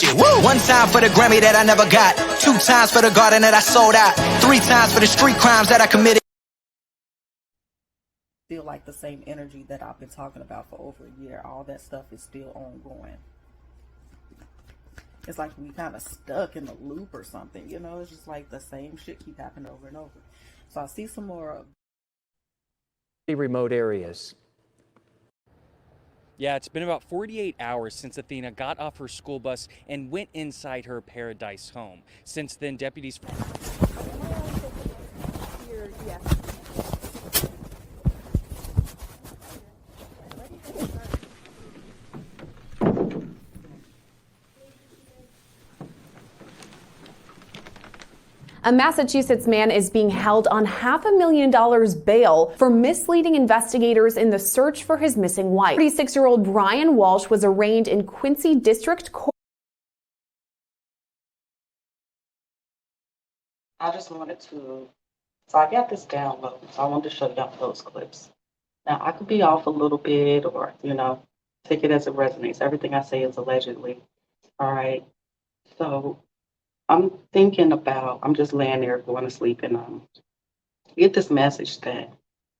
Woo! 1 time for the Grammy that I never got. 2 times for the garden that I sold out. 3 times for the street crimes that I committed. Feel like the same energy that I've been talking about for over a year. All that stuff is still ongoing. It's like we kind of stuck in a loop or something, you know? It's just like the same shit keep happening over and over. So I see some more remote areas. Yeah, it's been about 48 hours since Athena got off her school bus and went inside her paradise home. Since then, deputies... A Massachusetts man is being held on $500,000 bail for misleading investigators in the search for his missing wife. 36-year-old Brian Walsh was arraigned in Quincy District Court. I just wanted to, so I got this download, so I wanted to show y'all those clips. Now, I could be off a little bit or, take it as it resonates. Everything I say is allegedly. All right. So I'm just laying there going to sleep and get this message that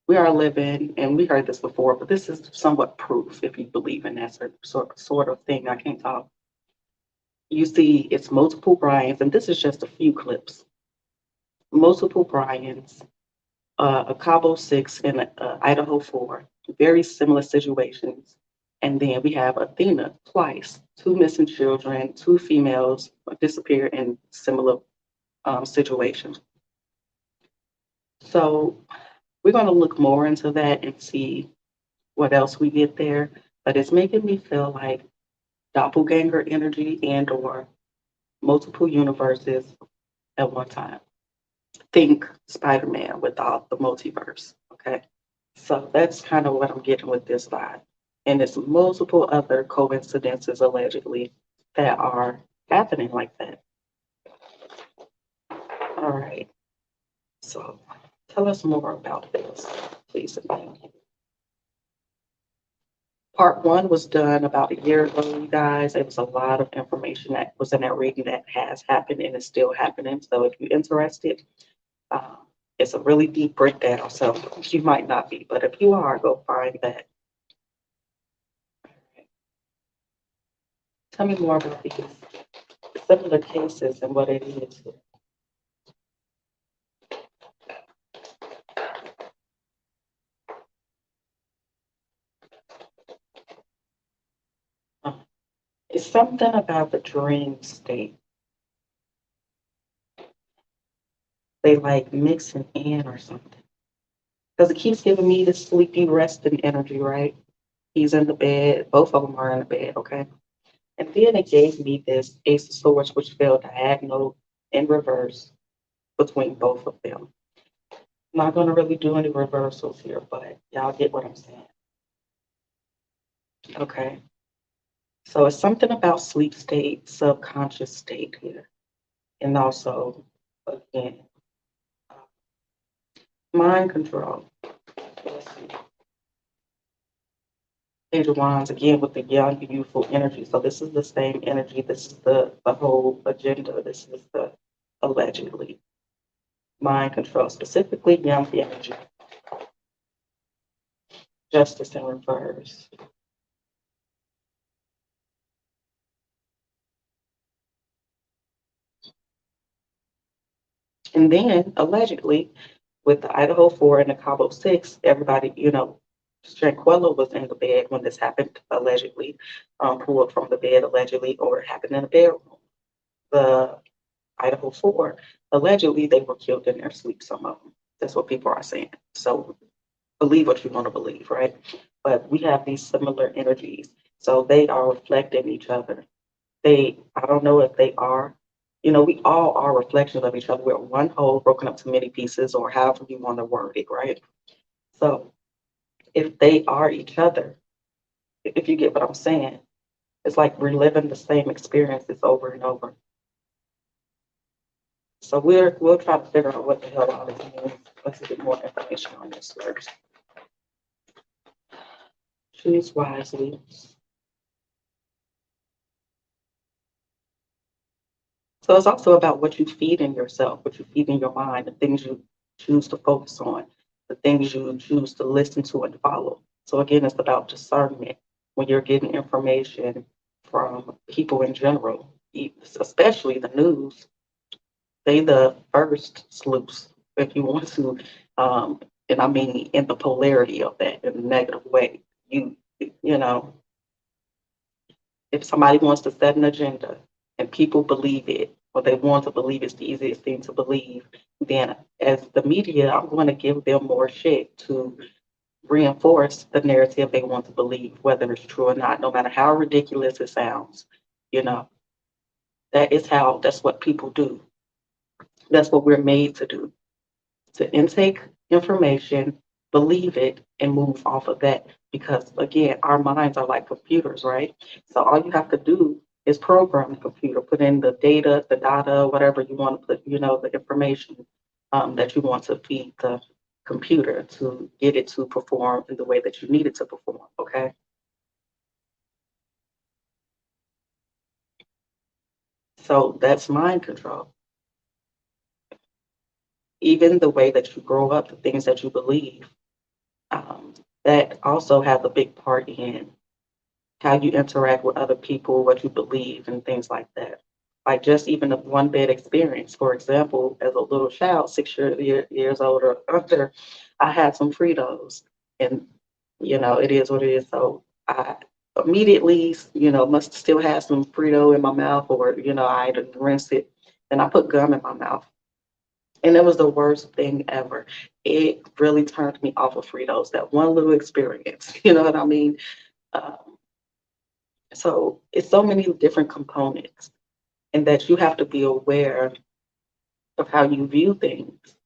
we are living, and we heard this before, but this is somewhat proof if you believe in that sort of thing. I can't talk. You see, it's multiple Bryans, and this is just a few clips. Multiple Bryans, a Cabo 6 and a Idaho 4, very similar situations. And then we have Athena twice, 2 missing children, 2 females disappear in similar situations. So we're going to look more into that and see what else we get there. But it's making me feel like doppelganger energy and or multiple universes at one time. Think Spider-Man without the multiverse, okay? So that's kind of what I'm getting with this vibe. And it's multiple other coincidences, allegedly, that are happening like that. All right. So tell us more about this, please and thank you. Part 1 was done about a year ago, you guys. It was a lot of information that was in that reading that has happened and is still happening. So if you're interested, it's a really deep breakdown. So you might not be, but if you are, go find that. Tell me more about these similar cases and what it is. It's something about the dream state. They like mixing in or something. Because it keeps giving me this sleepy, resting energy, right? He's in the bed. Both of them are in the bed, okay? And then it gave me this Ace of Swords, which fell diagonal in reverse between both of them. I'm not going to really do any reversals here, but y'all get what I'm saying. Okay. So it's something about sleep state, subconscious state here. And also, again, mind control. Let's see. Page of Wands, again, with the young, youthful energy. So this is the same energy. This is the whole agenda. This is the allegedly mind control, specifically young energy. Justice in reverse. And then, allegedly, with the Idaho 4 and the Cabo 6, everybody, Stranquillo was in the bed when this happened, allegedly, pulled from the bed, allegedly, or it happened in the bedroom. The Idaho 4, allegedly, they were killed in their sleep, some of them. That's what people are saying. So believe what you want to believe, right? But we have these similar energies. So they are reflecting each other. I don't know if they are, we all are reflections of each other. We're one whole broken up to many pieces, or however you want to word it, right? So if they are each other, if you get what I'm saying, it's like reliving the same experiences over and over. So we'll try to figure out what the hell all this means. Let's get more information on this first. Choose wisely. So it's also about what you feed in yourself, what you feed in your mind, the things you choose to focus on, the things you choose to listen to and follow. So again, it's about discernment when you're getting information from people in general, especially the news. They the first sleuths, if you want to, um, and I mean in the polarity of that in a negative way. You you know, if somebody wants to set an agenda and people believe it, or they want to believe it's the easiest thing to believe, then as the media, I'm going to give them more shit to reinforce the narrative they want to believe, whether it's true or not, no matter how ridiculous it sounds. You know, that's what people do. That's what we're made to do, to intake information, believe it, and move off of that. Because again, our minds are like computers, right? So all you have to do is program the computer, put in the data, whatever you want to put, the information that you want to feed the computer to get it to perform in the way that you need it to perform, okay? So that's mind control. Even the way that you grow up, the things that you believe, um, that also have a big part in how you interact with other people, what you believe, and things like that. Like just even a one bed experience. For example, as a little child, years old or under, I had some Fritos, and it is what it is. So I immediately, must still have some Frito in my mouth, or I had to rinse it, and I put gum in my mouth. And it was the worst thing ever. It really turned me off of Fritos, that one little experience. You know what I mean? Um, so it's so many different components, and that you have to be aware of how you view things,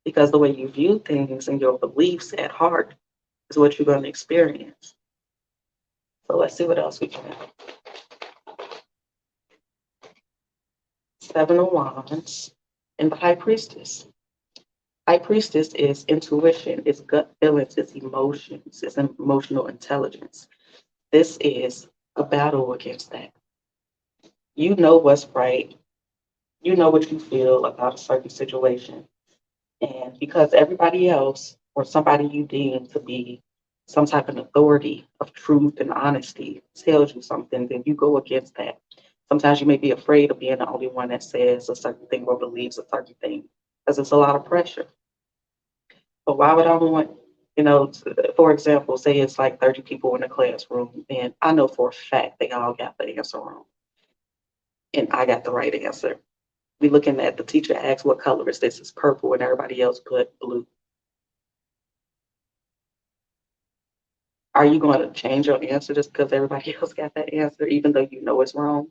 because the way you view things and your beliefs at heart is what you're going to experience. So let's see what else we can. Seven of Wands and the High Priestess. High Priestess is intuition, it's gut feelings, it's emotions, it's emotional intelligence. This is a battle against that. You know what's right. You know what you feel about a certain situation. And because everybody else or somebody you deem to be some type of authority of truth and honesty tells you something, then you go against that. Sometimes you may be afraid of being the only one that says a certain thing or believes a certain thing, because it's a lot of pressure. But why would I want, for example, say it's like 30 people in a classroom, and I know for a fact they all got the answer wrong, and I got the right answer. We looking at the teacher asks, what color is this? It's purple, and everybody else put blue. Are you going to change your answer just because everybody else got that answer, even though you know it's wrong?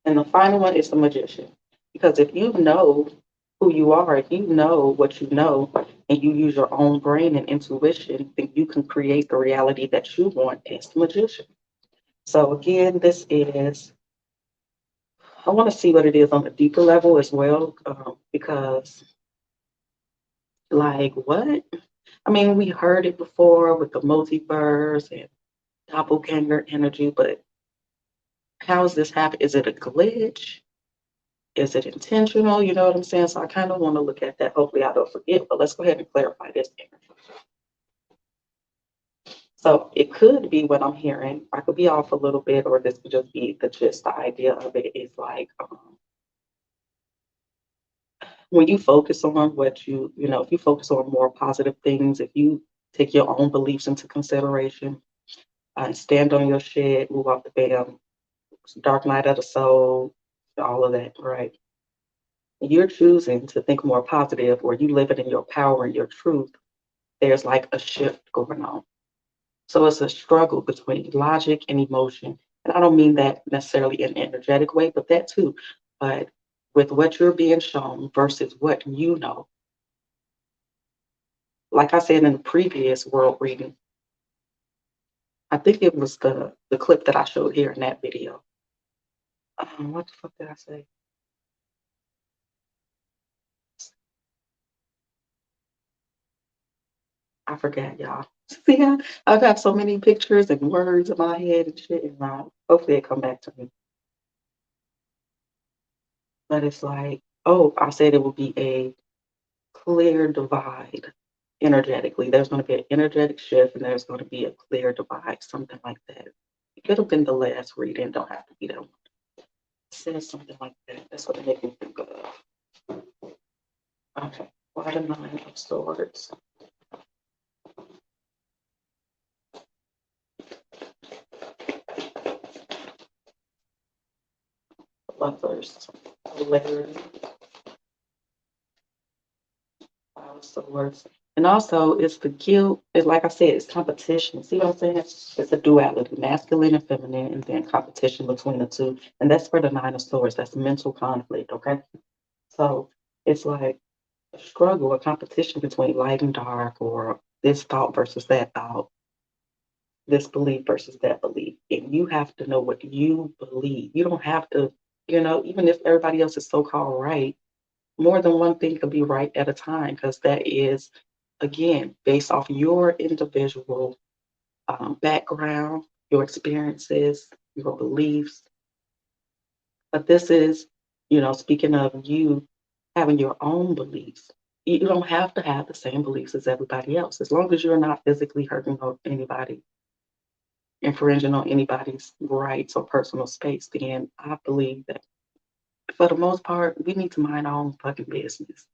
And the final one is the magician. Because if you know who you are, if you know what you know, and you use your own brain and intuition, then you can create the reality that you want as the magician. So again, I want to see what it is on a deeper level as well, because like what? I mean, we heard it before with the multiverse and doppelganger energy, but how is this happen? Is it a glitch? Is it intentional? You know what I'm saying? So I kind of want to look at that. Hopefully I don't forget, but let's go ahead and clarify this. So it could be what I'm hearing. I could be off a little bit, or this could just be the gist. The idea of it is like when you focus on if you focus on more positive things, if you take your own beliefs into consideration and stand on your shit, move off the bed, dark night of the soul, all of that, right? You're choosing to think more positive, or you live it in your power and your truth, there's like a shift going on. So it's a struggle between logic and emotion. And I don't mean that necessarily in an energetic way, but that too. But with what you're being shown versus what you know. Like I said in the previous world reading, I think it was the clip that I showed here in that video. What the fuck did I say? I forgot, y'all. See, I've got so many pictures and words in my head and shit, and hopefully it come back to me. But it's like, oh, I said it will be a clear divide energetically. There's going to be an energetic shift, and there's going to be a clear divide, something like that. It could have been the last reading, don't have to be that one. It says something like that. That's what it made me think of. Okay, why the Nine of Swords? Lovers, letters, Five of Swords. And also, it's the guilt. It's like I said, it's competition. See what I'm saying? It's a duality, masculine and feminine, and then competition between the two. And that's for the Nine of Swords. That's mental conflict, okay? So it's like a struggle, a competition between light and dark, or this thought versus that thought, this belief versus that belief. And you have to know what you believe. You don't have to, even if everybody else is so-called right, more than one thing could be right at a time, because that is, again, based off your individual background, your experiences, your beliefs. But this is, speaking of you having your own beliefs. You don't have to have the same beliefs as everybody else, as long as you're not physically hurting anybody, infringing on anybody's rights or personal space. Then I believe that for the most part, we need to mind our own fucking business.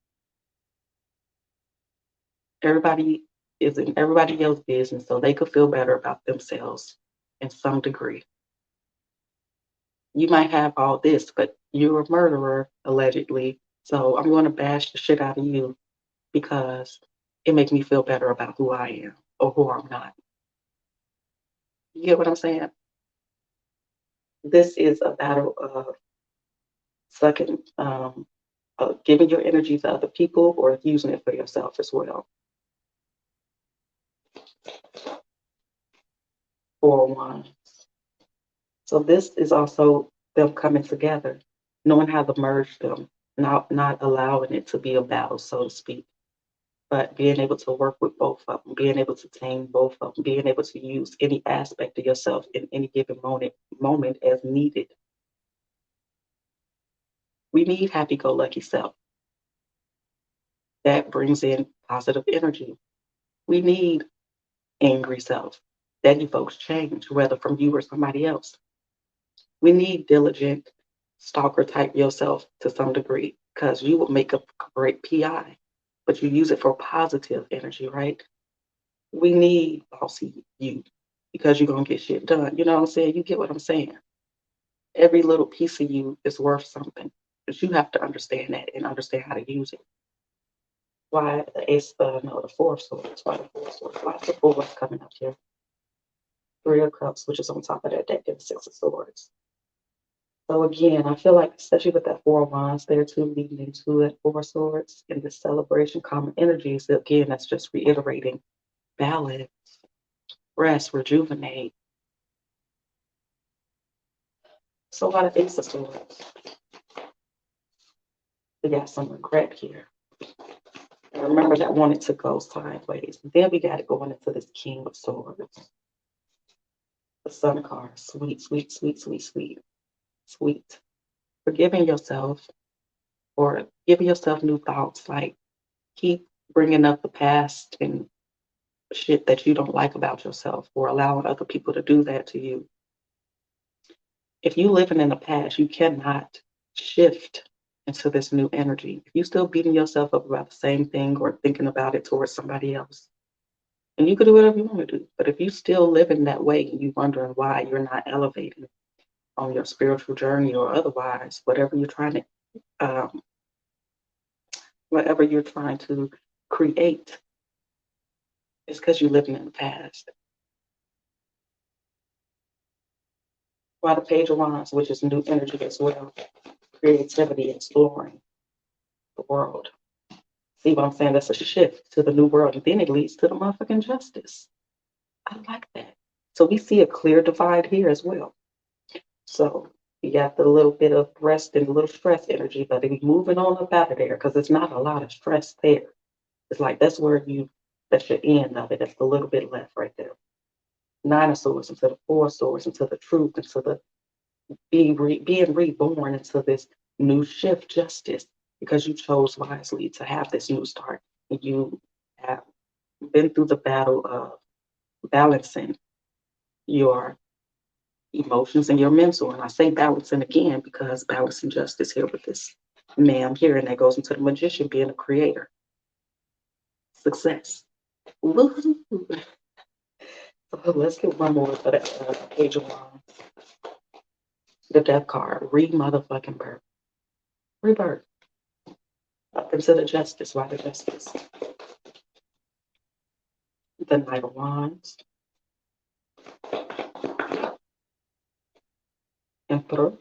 Everybody is in everybody else's business, so they could feel better about themselves in some degree. You might have all this, but you're a murderer, allegedly. So I'm going to bash the shit out of you because it makes me feel better about who I am or who I'm not. You get what I'm saying? This is a battle of sucking, giving your energy to other people or using it for yourself as well. 4-1. So this is also them coming together, knowing how to merge them, not allowing it to be a battle, so to speak, but being able to work with both of them, being able to tame both of them, being able to use any aspect of yourself in any given moment as needed. We need happy-go-lucky self. That brings in positive energy. We need angry self. That evokes change, whether from you or somebody else. We need diligent stalker type yourself to some degree, because you will make a great PI, but you use it for positive energy, right? We need bossy you because you're going to get shit done. You know what I'm saying? You get what I'm saying? Every little piece of you is worth something, but you have to understand that and understand how to use it. Why the Four of Swords? Why the Four of Swords? Why is the Four coming up here? Three of Cups, which is on top of that deck, and Six of Swords. So again, I feel like, especially with that Four of Wands there too, leading into that Four of Swords in this celebration, common energies, again, that's just reiterating balance, rest, rejuvenate. So why the Ace of Swords? We got some regret here. And remember that wanted to go sideways. Then we got it going into this King of Swords. The Sun card, sweet, sweet, sweet, sweet, sweet, sweet. Forgiving yourself or giving yourself new thoughts, like keep bringing up the past and shit that you don't like about yourself or allowing other people to do that to you. If you living in the past, you cannot shift into this new energy. If you still beating yourself up about the same thing or thinking about it towards somebody else, and you can do whatever you want to do, but if you still living that way and you wondering why you're not elevating on your spiritual journey or otherwise, whatever you're trying to create, it's because you're living in the past. While the Page of Wands, which is new energy as well, creativity, exploring the world. See what I'm saying? That's a shift to the new world, and then it leads to the motherfucking justice. I like that. So we see a clear divide here as well. So you got the little bit of rest and a little stress energy, but it's moving on up out of there because it's not a lot of stress there. It's like that's where you That's your end of it. That's the little bit left right there. Nine of Swords into the Four of Swords, into the truth, into the being reborn into this new shift justice because you chose wisely to have this new start. And you have been through the battle of balancing your emotions and your mental. And I say balancing again because balancing justice here with this man here, and that goes into the magician being a creator. Success. Woo-hoo. So let's get one more for that page of wands. The death card. Re-motherfucking birth. Rebirth. Up into the justice. Why the justice? The Knight of Wands. Emperor.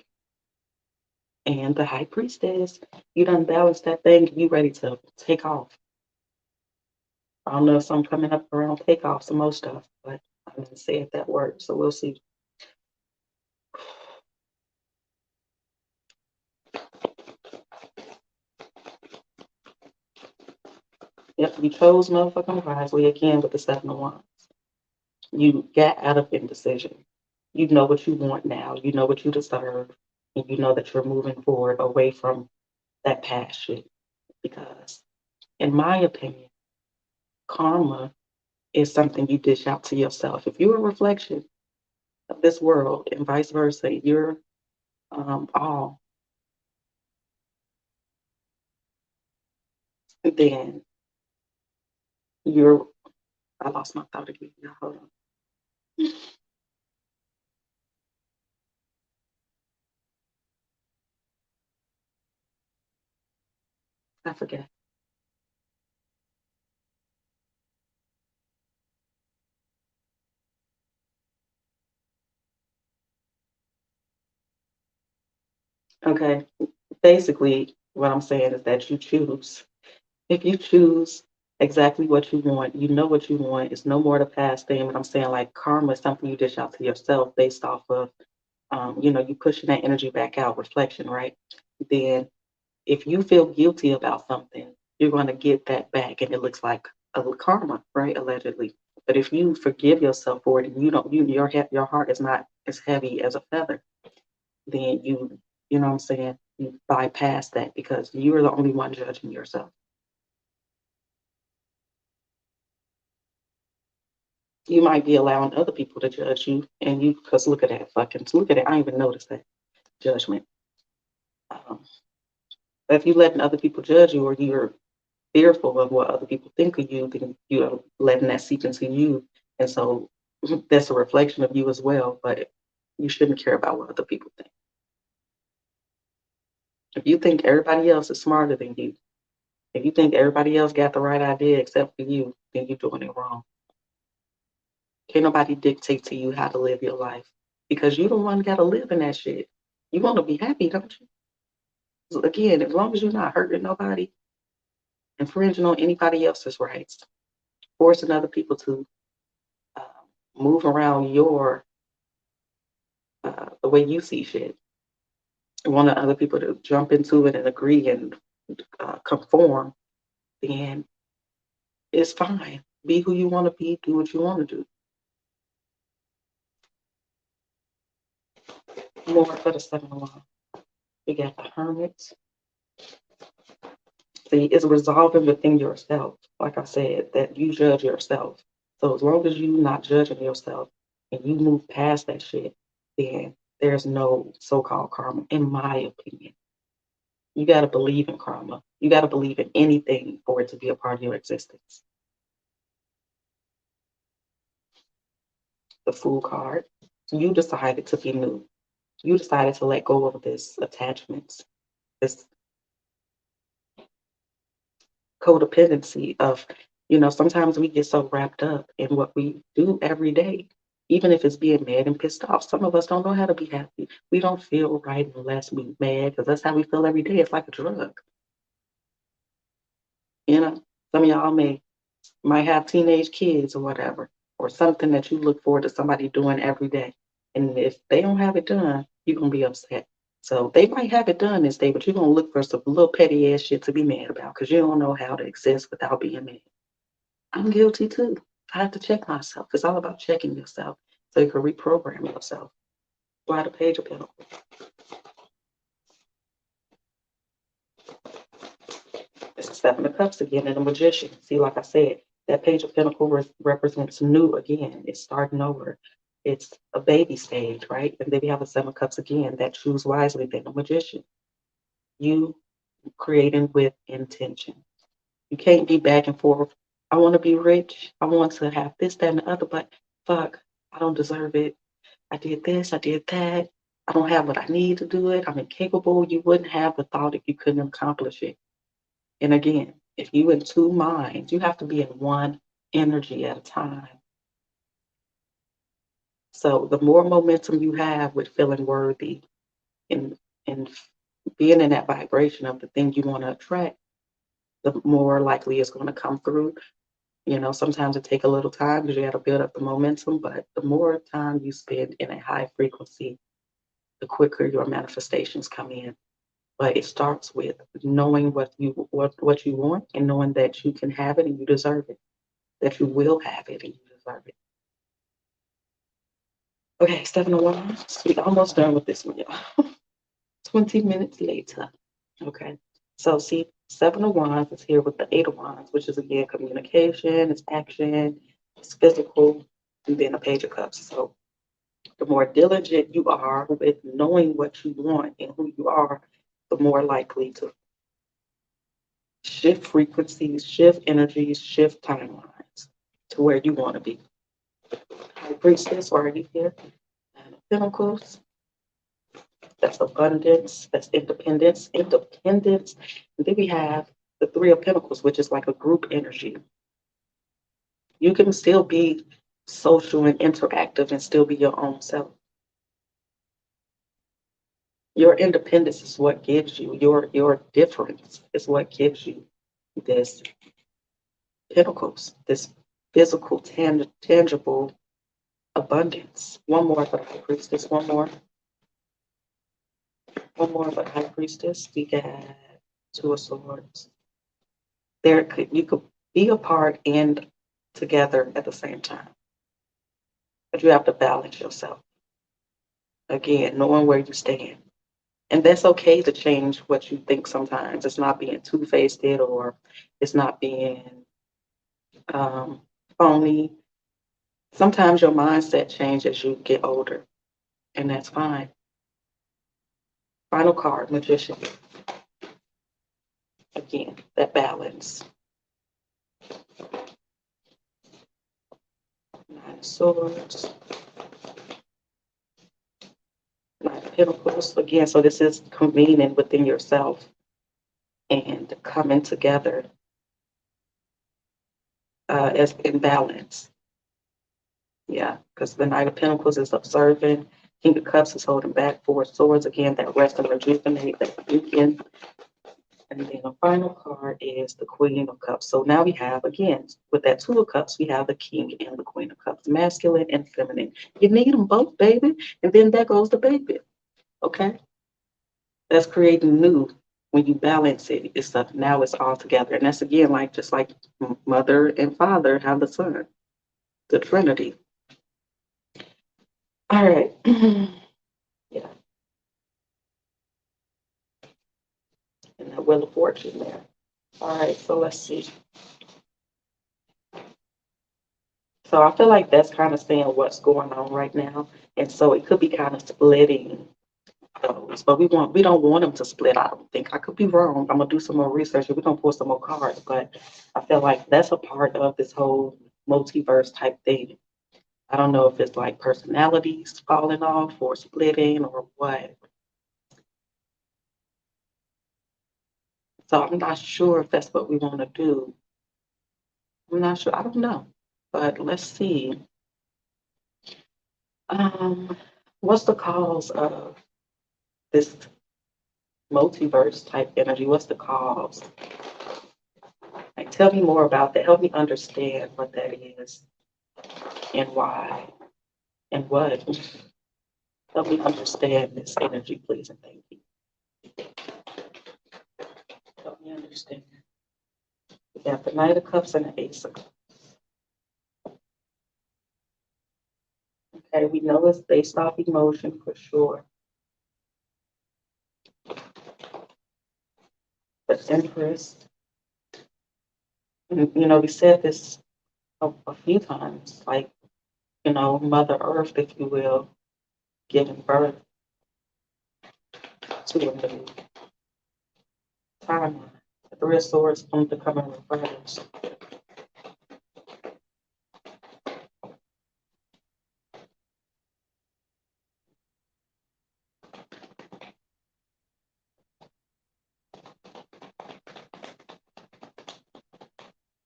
And the High Priestess. You done balanced that thing. You ready to take off. I don't know if I'm coming up around takeoff some more stuff, but I didn't say it that word, so we'll see. Yep, you chose motherfucking wisely again with the Seven of Wands. You got out of indecision. You know what you want now. You know what you deserve. And you know that you're moving forward away from that past shit. Because, in my opinion, karma is something you dish out to yourself. If you're a reflection of this world and vice versa, you're all, then you're, I lost my thought again. Now, hold on. I forget. Okay. Basically, what I'm saying is that you choose. If you choose exactly what you want, you know what you want. It's no more the past thing. But I'm saying like karma is something you dish out to yourself based off of, you pushing that energy back out, reflection, right? Then if you feel guilty about something, you're going to get that back, and it looks like a karma, right? Allegedly. But if you forgive yourself for it, and your heart is not as heavy as a feather, then you know what I'm saying, you bypass that because you're the only one judging yourself. You might be allowing other people to judge you, and because look at that look at it. I didn't even notice that judgment. Um, if you're letting other people judge you, or you're fearful of what other people think of you, then you're letting that seep into you, and so that's a reflection of you as well. But you shouldn't care about what other people think. If you think everybody else is smarter than you, if you think everybody else got the right idea except for you, then you're doing it wrong. Can't nobody dictate to you how to live your life because you don't want to gotta live in that shit. You want to be happy, don't you? So again, as long as you're not hurting nobody, infringing on anybody else's rights, forcing other people to uh, move around the way you see shit, wanting other people to jump into it and agree and conform, then it's fine. Be who you want to be. Do what you want to do. More for the 7 of Wands. You got the Hermit. See, it's resolving within yourself. Like I said, that you judge yourself. So as long as you're not judging yourself and you move past that shit, then there's no so-called karma, in my opinion. You got to believe in karma. You got to believe in anything for it to be a part of your existence. The Fool card. You decided to be new. You decided to let go of this attachments, this codependency of, sometimes we get so wrapped up in what we do every day, even if it's being mad and pissed off. Some of us don't know how to be happy. We don't feel right unless we mad because that's how we feel every day. It's like a drug. Some of y'all might have teenage kids or whatever, or something that you look forward to somebody doing every day. And if they don't have it done, you're going to be upset. So they might have it done this day, but you're going to look for some little petty ass shit to be mad about because you don't know how to exist without being mad. I'm guilty too. I have to check myself. It's all about checking yourself so you can reprogram yourself. Why the Page of Pentacles? It's the Seven of Cups again and the Magician. See, like I said, that Page of Pentacles represents new again. It's starting over. It's a baby stage, right? And then we have a Seven of Cups again that choose wisely, then the Magician. You creating with intention. You can't be back and forth. I want to be rich. I want to have this, that, and the other, but fuck, I don't deserve it. I did this, I did that. I don't have what I need to do it. I'm incapable. You wouldn't have the thought if you couldn't accomplish it. And again, if you in two minds, you have to be in one energy at a time. So the more momentum you have with feeling worthy and being in that vibration of the thing you want to attract, the more likely it's going to come through. You know, sometimes it takes a little time because you got to build up the momentum, but the more time you spend in a high frequency, the quicker your manifestations come in. But it starts with knowing what you want and knowing that you can have it and you deserve it, that you will have it and you deserve it. Okay, 7 of Wands. We're almost done with this one, y'all. 20 minutes later. Okay, so see, 7 of Wands is here with the 8 of Wands, which is again communication, it's action, it's physical, and then a Page of Cups. So the more diligent you are with knowing what you want and who you are, the more likely to shift frequencies, shift energies, shift timelines to where you want to be. High Priestess, why are you here? And Pentacles, that's abundance, that's independence. And then we have the Three of Pentacles, which is like a group energy. You can still be social and interactive and still be your own self. Your independence is what gives you, your difference is what gives you this Pentacles, this physical, tangible abundance. One more for the High Priestess, one more for the High Priestess. We got Two of Swords. You could be apart and together at the same time, but you have to balance yourself. Again, knowing where you stand. And that's okay to change what you think sometimes. It's not being two-faced or it's not being phony. Sometimes your mindset changes as you get older, and that's fine. Final card, Magician. Again, that balance. Nine of Swords. Nine of Pentacles. Again, so this is convening within yourself and coming together as in balance. Yeah, because the Knight of Pentacles is observing. King of Cups is holding back. Four of Swords, again, that rest and rejuvenate, that beacon. And then the final card is the Queen of Cups. So now we have, again, with that Two of Cups, we have the King and the Queen of Cups, masculine and feminine. You need them both, baby. And then there goes the baby. Okay? That's creating new. When you balance it, it's up. Now it's all together. And that's again like just like mother and father have the son, the Trinity. All right. Yeah. And that Wheel of Fortune there. All right, so let's see. So I feel like that's kind of saying what's going on right now. And so it could be kind of splitting those, but we don't want them to split. I don't think. I could be wrong. I'm gonna do some more research and we're gonna pull some more cards, but I feel like that's a part of this whole multiverse type thing. I don't know if it's like personalities falling off or splitting or what. So I'm not sure if that's what we want to do. I'm not sure. I don't know. But let's see. What's the cause of this multiverse type energy? What's the cause? Like, tell me more about that. Help me understand what that is and why and what. Help me understand this energy, please, and thank you. Help me understand. We got the Knight of Cups and the Ace of Cups. Okay, we know it's based off emotion for sure. But interest, and, we said this a few times, like, Mother Earth, if you will, giving birth to a new timeline. The Three of Swords on becoming reversed.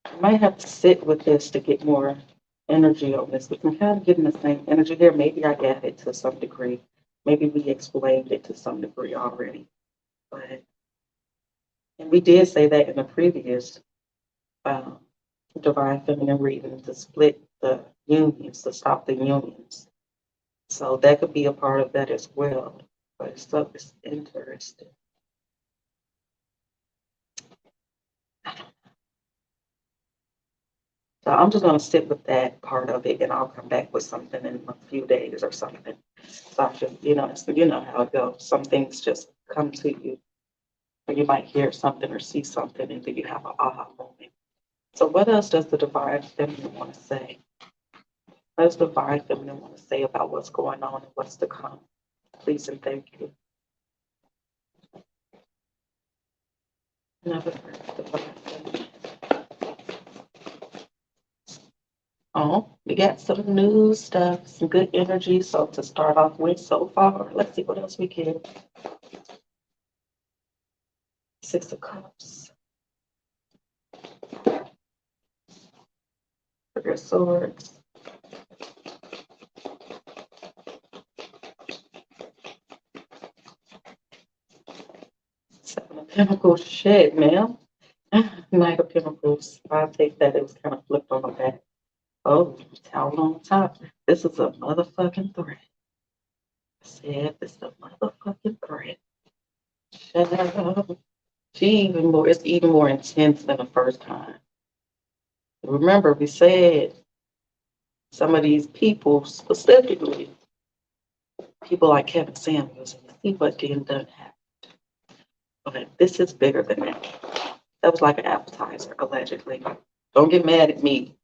I might have to sit with this to get more energy on this. We can kind of get in the same energy here. Maybe I get it to some degree. Maybe we explained it to some degree already. But, and we did say that in the previous Divine Feminine reading, to split the unions, to stop the unions. So that could be a part of that as well. But it's interesting. So I'm just going to sit with that part of it, and I'll come back with something in a few days or something. So I should, you know how it goes. Some things just come to you, or you might hear something or see something, and then you have an aha moment. So what else does the Divine Feminine want to say? What does the Divine Feminine want to say about what's going on and what's to come? Please and thank you. Another Divine Feminine. Oh, we got some new stuff, some good energy. So to start off with so far, let's see what else we get. Six of Cups. Three of Swords. Seven of Pentacles. Shit, man. Knight of Pentacles. I'll take that. It was kind of flipped on the back. Oh, towel on top. This is a motherfucking threat. I said this is a motherfucking threat. Shut up. It's even more intense than the first time. Remember, we said some of these people, specifically people like Kevin Samuels, and you see what didn't happen. Okay, this is bigger than that. That was like an appetizer, allegedly. Don't get mad at me.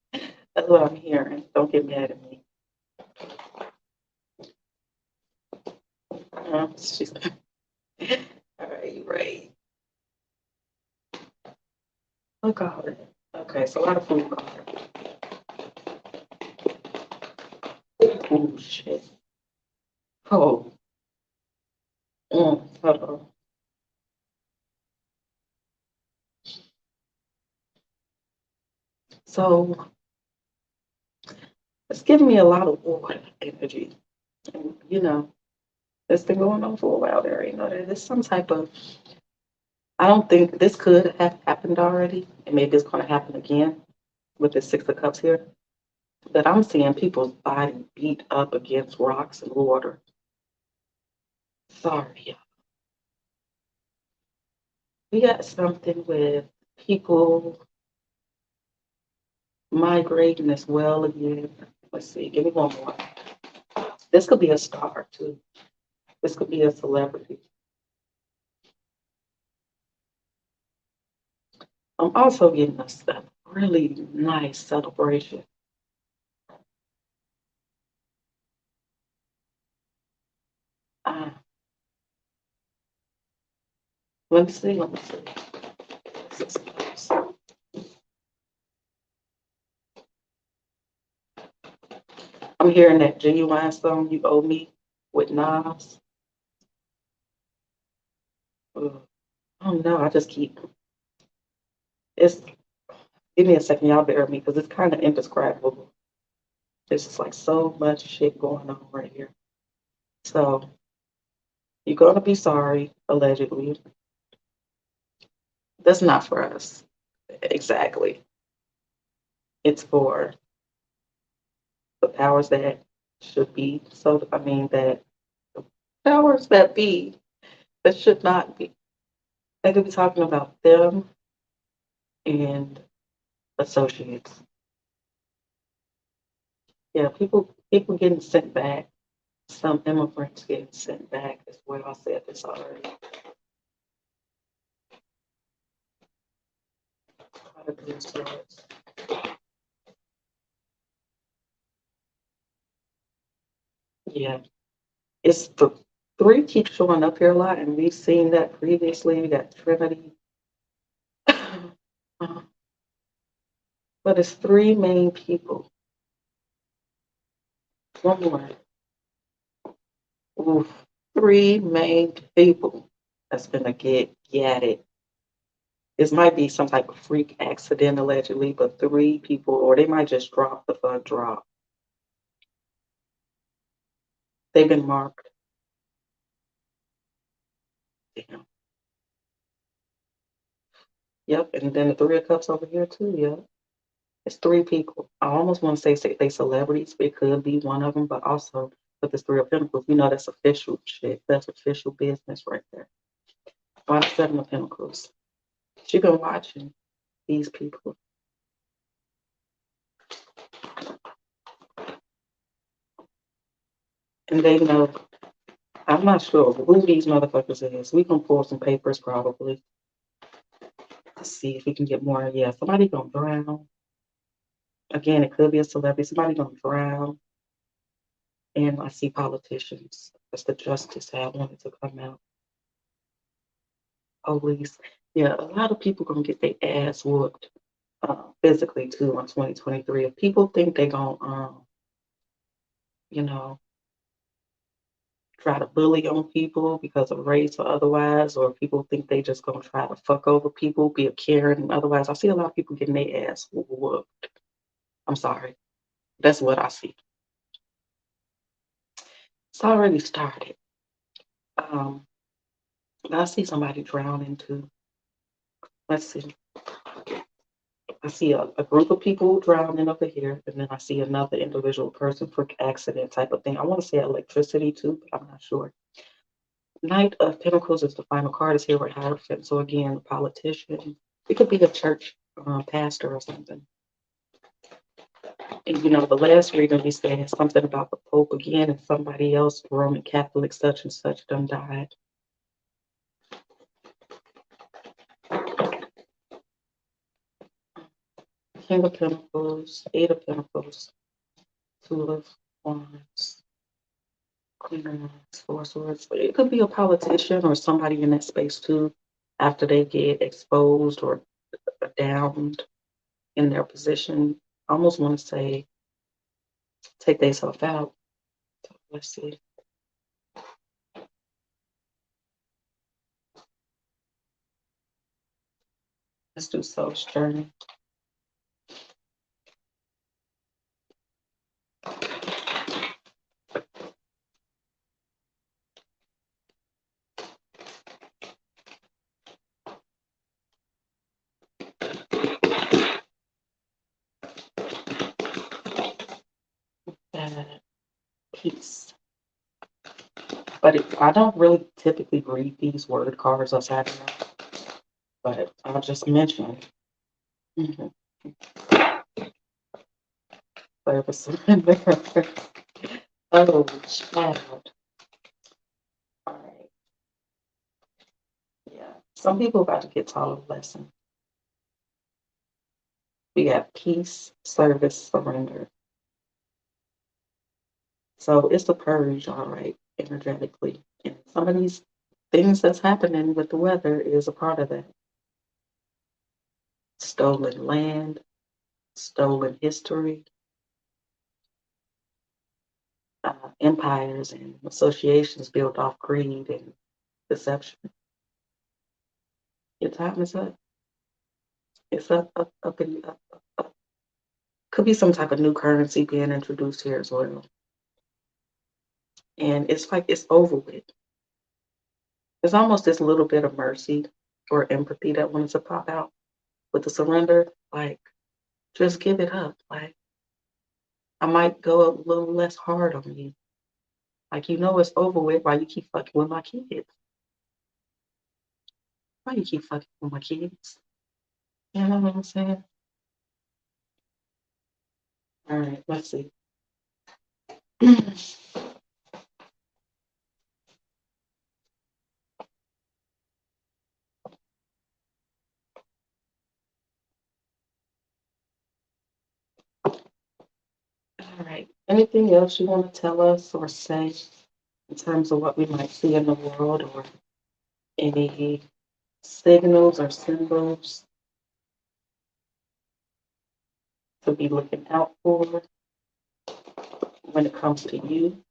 That's what I'm hearing. Don't get mad at me. She's all right, right. Look at it. Okay, so a lot of food card. Oh shit. Oh. Uh-oh. So it's giving me a lot of war energy. And, it's been going on for a while there. There's some type of, I don't think this could have happened already, and maybe it's going to happen again with the Six of Cups here. But I'm seeing people's body beat up against rocks and water. Sorry. We got something with people migrating as well again. Let's see, give me one more. This could be a star too. This could be a celebrity. I'm also getting a really nice celebration. Let me see. I'm hearing that Genuine song, You Owe Me, with Nas. Oh no, I just keep, give me a second, y'all bear with me, because it's kind of indescribable. There's just like so much shit going on right here. So, you're going to be sorry, allegedly. That's not for us. Exactly. It's for the powers that should be. So, that the powers that be that should not be. They could be talking about them and associates. Yeah, people getting sent back. Some immigrants getting sent back as well. I said this already. How to do this. Yeah, it's the three keep showing up here a lot, and we've seen that previously. We got Trinity, Uh, but it's three main people. One more. Oof. Three main people that's gonna get it. This might be some type of freak accident allegedly, but three people, or they might just drop the fuck drop. They've been marked. Damn. Yep, and then the three of cups over here too. Yep, it's three people. I almost want to say they celebrities, but it could be one of them. But also with this three of pentacles, you know that's official shit. That's official business right there. By the seven of pentacles, she been watching these people, and they know. I'm not sure who these motherfuckers is. We can pull some papers probably to see if we can get more. Yeah, somebody gonna drown. Again, it could be a celebrity. Somebody gonna drown. And I see politicians. That's the justice I wanted to come out. Police. Yeah, a lot of people gonna get their ass whooped physically too in 2023. If people think they gonna, you know, try to bully on people because of race or otherwise, or people think they just gonna try to fuck over people, be a Karen and otherwise, I see a lot of people getting their ass whooped. I'm sorry. That's what I see. It's already started. I see somebody drowning too. Let's see. I see a group of people drowning over here, and then I see another individual person for accident type of thing. I want to say electricity too, but I'm not sure. Knight of Pentacles is the final card. Is here with Hierophant. So again, a politician. It could be a church pastor or something. And you know, the last reading we said something about the Pope again, and somebody else, Roman Catholic, such and such, done died. King of Pentacles, Eight of Pentacles, Two of Wands, Queen of Wands, Four of Swords. But it could be a politician or somebody in that space too, after they get exposed or downed in their position. I almost want to say take themselves out. So let's see. Let's do Soul's Journey. Peace. But I don't really typically read these word cards outside of them, but I'll just mention. Mhm. Service surrender. Oh, child. All right. Yeah. Some people about to get taught a lesson. We got peace, service, surrender. So it's a purge, all right, energetically. And some of these things that's happening with the weather is a part of that. Stolen land, stolen history, empires and associations built off greed and deception. Your time is up. It's up, up, up, and up, up, up. Could be some type of new currency being introduced here as well. And it's like it's over with. There's almost this little bit of mercy or empathy that wants to pop out with the surrender. Like, just give it up. Like, I might go a little less hard on you. Like, you know it's over with. Why you keep fucking with my kids? Why you keep fucking with my kids? You know what I'm saying? All right, let's see. All right. Anything else you want to tell us or say in terms of what we might see in the world, or any signals or symbols to be looking out for when it comes to you?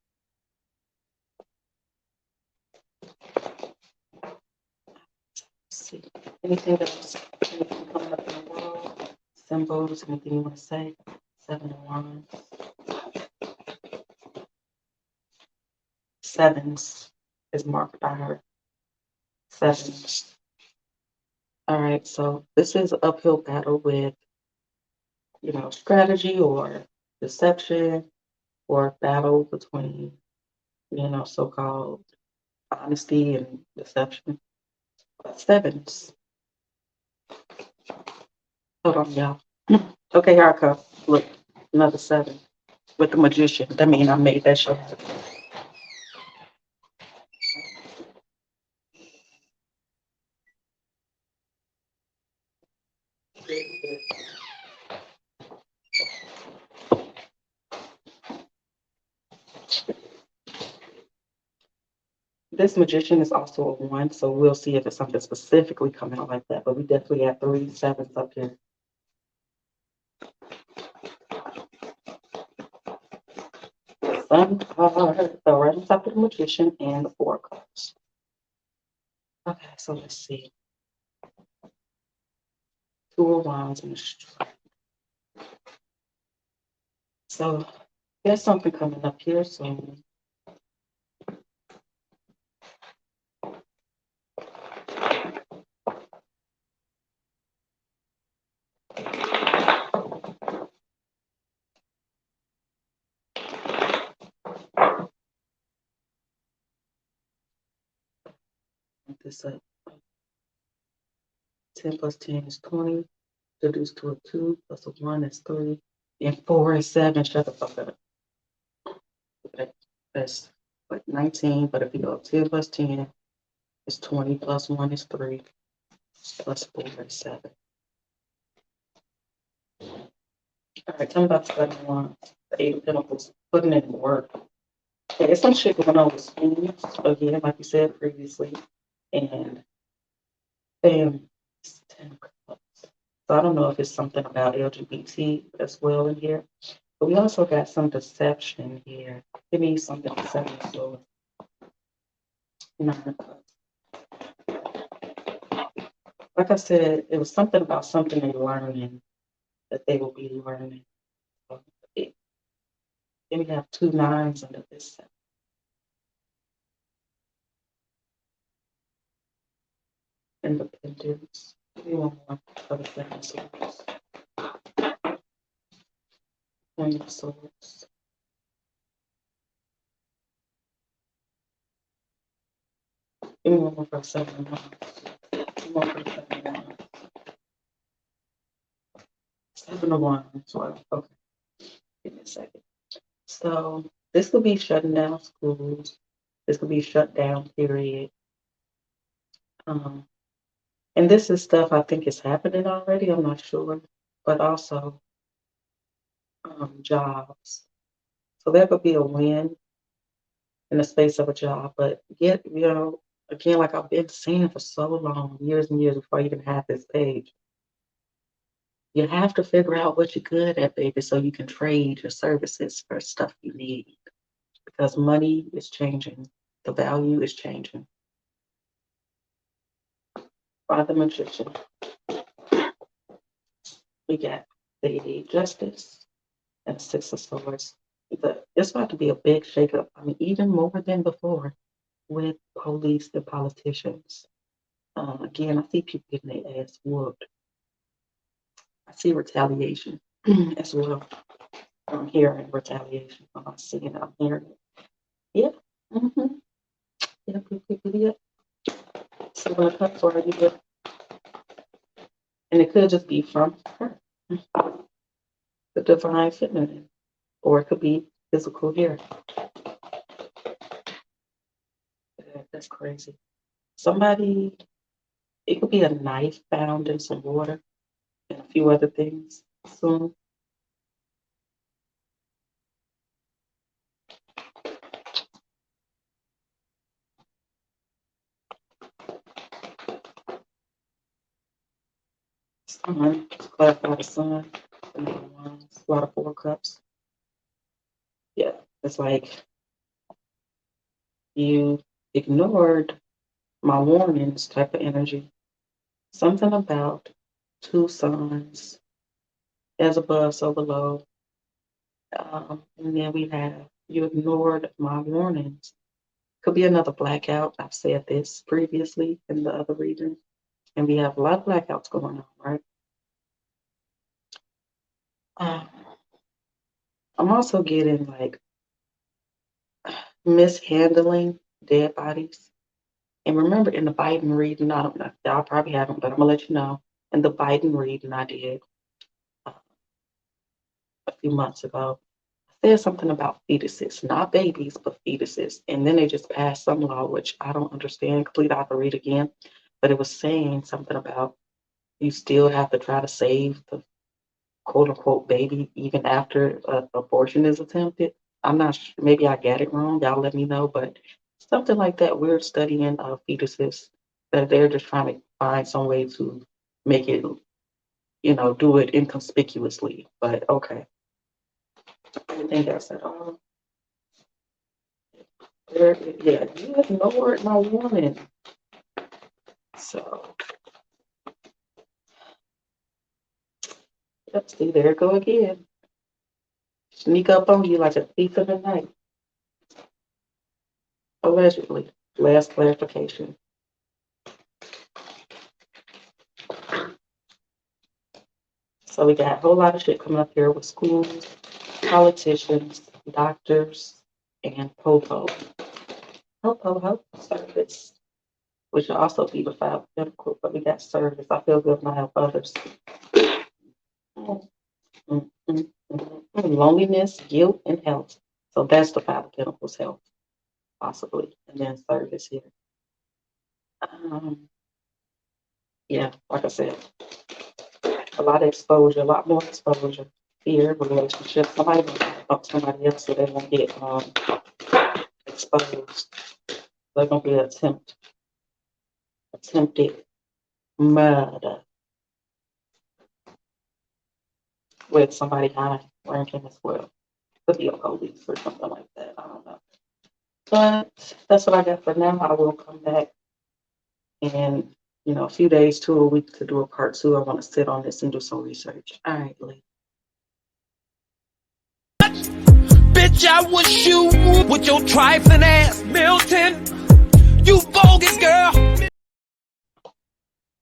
Let's see. Anything else? Anything coming up in the world? Symbols, anything you want to say? 7 of Wands. Sevens is marked by her. Sevens. All right, so this is an uphill battle with, strategy or deception, or battle between, so-called honesty and deception. Sevens. Hold on, y'all. Okay, here I come. Look, another 7 with the magician. That means I made that shit happen. This magician is also a 1, so we'll see if it's something specifically coming out like that. But we definitely have 3 sevens up here. Sun card, so right on top of the magician and the 4 cards. Okay, so let's see. 2 of Wands and a Strike. So there's something coming up here soon. This up. 10 plus 10 is 20. Reduced to a 2 plus a 1 is 3. And 4 is 7. Shut the fuck up. That's like 19, but if you go 10 plus 10 is 20, plus 1 is 3, plus 4 is 7. All right, tell me about the 7 of Wands. The 8 of Pentacles, putting in work. Okay, there's some shit going on with schools, again, like you said previously, and families. 10 of Cups. So I don't know if it's something about LGBT as well in here, but we also got some deception here. Give me something deception. So, 9 of Cups. Like I said, it was something about something they're learning, that they will be learning. So then we have 2 9s under this set. Independence. Give me one more for the 7 of Swords. Queen of Swords. Give me one more for the 7 of Wands. One more for the 7 of Wands. 7 of Wands. Well, okay. Give me a second. So this could be shutting down schools. This could be shut down, period. And this is stuff I think is happening already. I'm not sure, but also jobs. So there could be a win in the space of a job, but yet, again, like I've been saying for so long, years and years before I even had this page, you have to figure out what you're good at, baby, so you can trade your services for stuff you need, because money is changing. The value is changing. By the Magician, we got the Justice and the 6 of Swords. It's about to be a big shakeup. I mean, even more than before with police and politicians. Again, I see people getting their ass whooped. I see retaliation as well. I'm hearing retaliation. I'm not seeing it. I'm hearing it. Yep. Mm-hmm. Yep. 7 of Cups already. Yep. And it could just be from her, the divine feminine, or it could be physical here. That's crazy. Somebody, it could be a knife found in some water and a few other things soon. Sun, clarify the sun, the number one, a lot of four cups. Yeah, it's like you ignored my warnings type of energy. Something about two suns, as above, so below. And then we have you ignored my warnings. Could be another blackout. I've said this previously in the other reading. And we have a lot of blackouts going on, right? I'm also getting like mishandling dead bodies. And remember in the Biden reading, I don't know, y'all probably haven't, but I'm gonna let you know. In the Biden reading I did a few months ago, I said something about fetuses, not babies, but fetuses. And then they just passed some law, which I don't understand completely. I have to read again. But it was saying something about you still have to try to save the quote unquote baby even after abortion is attempted. I'm not sure, maybe I got it wrong. Y'all let me know, but something like that. We're studying fetuses that they're just trying to find some way to make it, do it inconspicuously. But okay. Anything else at all? Yeah, you ignored my warning. So, let's see, there it go again. Sneak up on you like a thief in the night. Allegedly. Last clarification. So we got a whole lot of shit coming up here with schools, politicians, doctors, and Popo. Hope service, which will also be the five pinnacle, but we got service. I feel good when I help others. Loneliness, guilt, and health. So that's the five pinnacles, health, possibly, and then service here. Yeah, like I said, a lot of exposure, a lot more exposure. Fear, relationships. Somebody will up somebody else so they won't get exposed. They're gonna be attempted murder with somebody high ranking as well. Could be a police or something like that. I don't know. But that's what I got for now. I will come back in, a few days to a week to do a part two. I want to sit on this and do some research. All right, Lee. Bitch, I wish you with your trifling ass Milton. You bogus girl.